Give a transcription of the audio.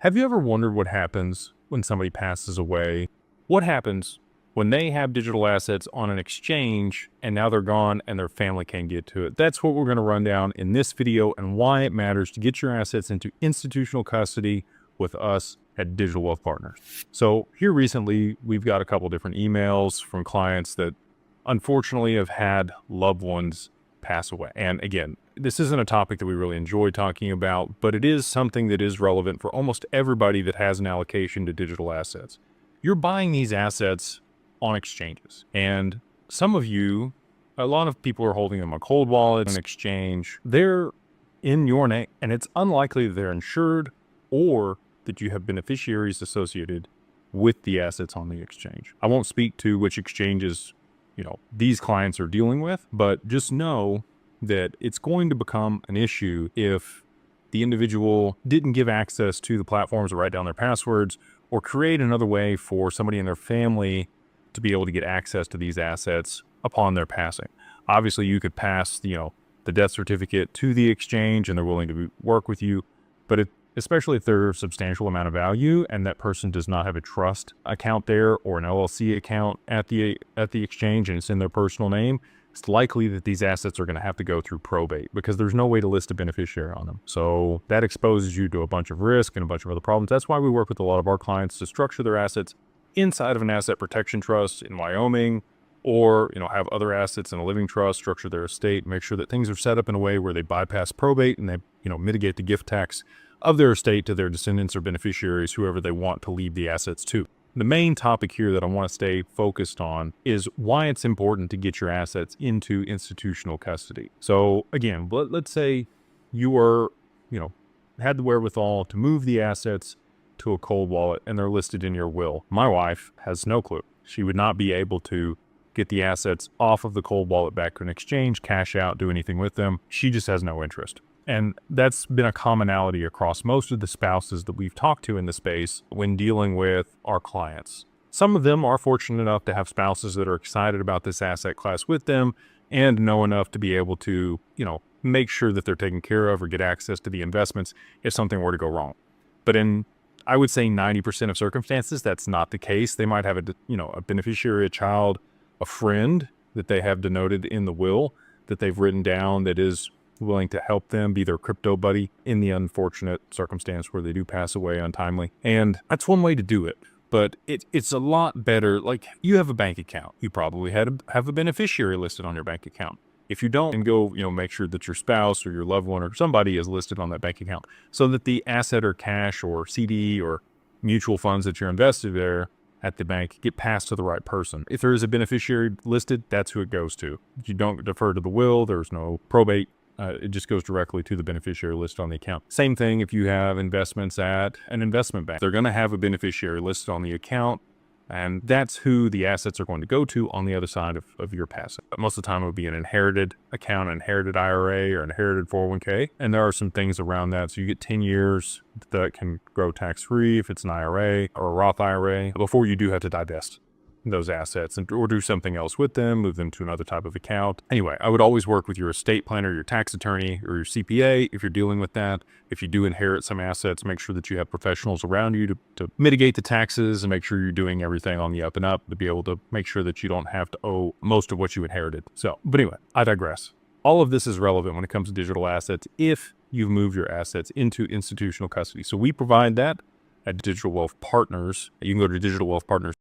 Have you ever wondered what happens when somebody passes away? What happens when they have digital assets on an exchange and now they're gone and their family can't get to it? That's what we're going to run down in this video and why it matters to get your assets into institutional custody with us at Digital Wealth Partners. So here recently, we've got a couple different emails from clients that unfortunately have had loved ones pass away. And again, this isn't a topic that we really enjoy talking about, but it is something that is relevant for almost everybody that has an allocation to digital assets. You're buying these assets on exchanges, and some of you, a lot of people are holding them on cold wallets, an exchange. They're in your name, and it's unlikely that they're insured or that you have beneficiaries associated with the assets on the exchange. I won't speak to which exchanges these clients are dealing with, but just know that it's going to become an issue if the individual didn't give access to the platforms or write down their passwords or create another way for somebody in their family to be able to get access to these assets upon their passing. Obviously, you could pass, the death certificate to the exchange and they're willing to work with you, but especially if they're a substantial amount of value and that person does not have a trust account there or an LLC account at the exchange and it's in their personal name, it's likely that these assets are going to have to go through probate because there's no way to list a beneficiary on them. So that exposes you to a bunch of risk and a bunch of other problems. That's why we work with a lot of our clients to structure their assets inside of an asset protection trust in Wyoming, or have other assets in a living trust, structure their estate, make sure that things are set up in a way where they bypass probate and they mitigate the gift tax of their estate to their descendants or beneficiaries, whoever they want to leave the assets to. The main topic here that I want to stay focused on is why it's important to get your assets into institutional custody. So again, let's say you were, had the wherewithal to move the assets to a cold wallet and they're listed in your will. My wife has no clue. She would not be able to get the assets off of the cold wallet back to an exchange, cash out, do anything with them. She just has no interest. And that's been a commonality across most of the spouses that we've talked to in the space when dealing with our clients. Some of them are fortunate enough to have spouses that are excited about this asset class with them and know enough to be able to, make sure that they're taken care of or get access to the investments if something were to go wrong. But in, I would say 90% of circumstances, that's not the case. They might have a beneficiary, a child, a friend that they have denoted in the will that they've written down that is willing to help them, be their crypto buddy in the unfortunate circumstance where they do pass away untimely. And that's one way to do it. But it's a lot better. Like, you have a bank account. You probably have a beneficiary listed on your bank account. If you don't, and go, make sure that your spouse or your loved one or somebody is listed on that bank account so that the asset or cash or CD or mutual funds that you're invested there at the bank get passed to the right person. If there is a beneficiary listed, that's who it goes to. If you don't defer to the will, there's no probate. It just goes directly to the beneficiary listed on the account. Same thing if you have investments at an investment bank. They're going to have a beneficiary listed on the account, and that's who the assets are going to go to on the other side of your passing. But most of the time it would be an inherited account, an inherited IRA or an inherited 401k. And there are some things around that. So you get 10 years that can grow tax-free if it's an IRA or a Roth IRA before you do have to divest those assets or do something else with them, move them to another type of account. Anyway, I would always work with your estate planner, your tax attorney, or your CPA if you're dealing with that. If you do inherit some assets, make sure that you have professionals around you to mitigate the taxes and make sure you're doing everything on the up and up to be able to make sure that you don't have to owe most of what you inherited. But anyway, I digress. All of this is relevant when it comes to digital assets if you've moved your assets into institutional custody. So we provide that at Digital Wealth Partners. You can go to Digital Wealth Partners